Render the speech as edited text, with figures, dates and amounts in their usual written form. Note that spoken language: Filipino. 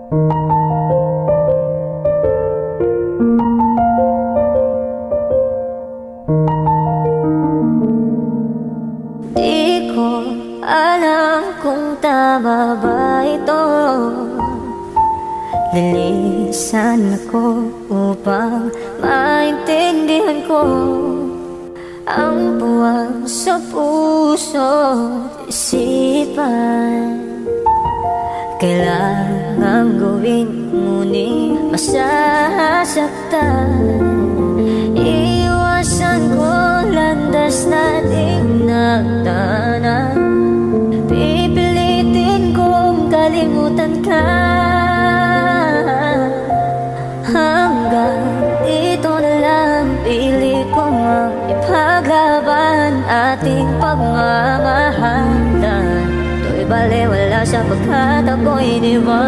Di ko alam kung tama ba ito. Lilisan ako upang maintindihan ko ang buwag sa puso at isipan. Kailangan gawin ngunit masasaktan. Iwasan ko landas na di nagtanan. Pipilitin kong kalimutan ka. Hanggang dito na lang, pili ko ang ipaglaban ating pagmamahalan. To'y baliwala sapagkat ako'y di ba?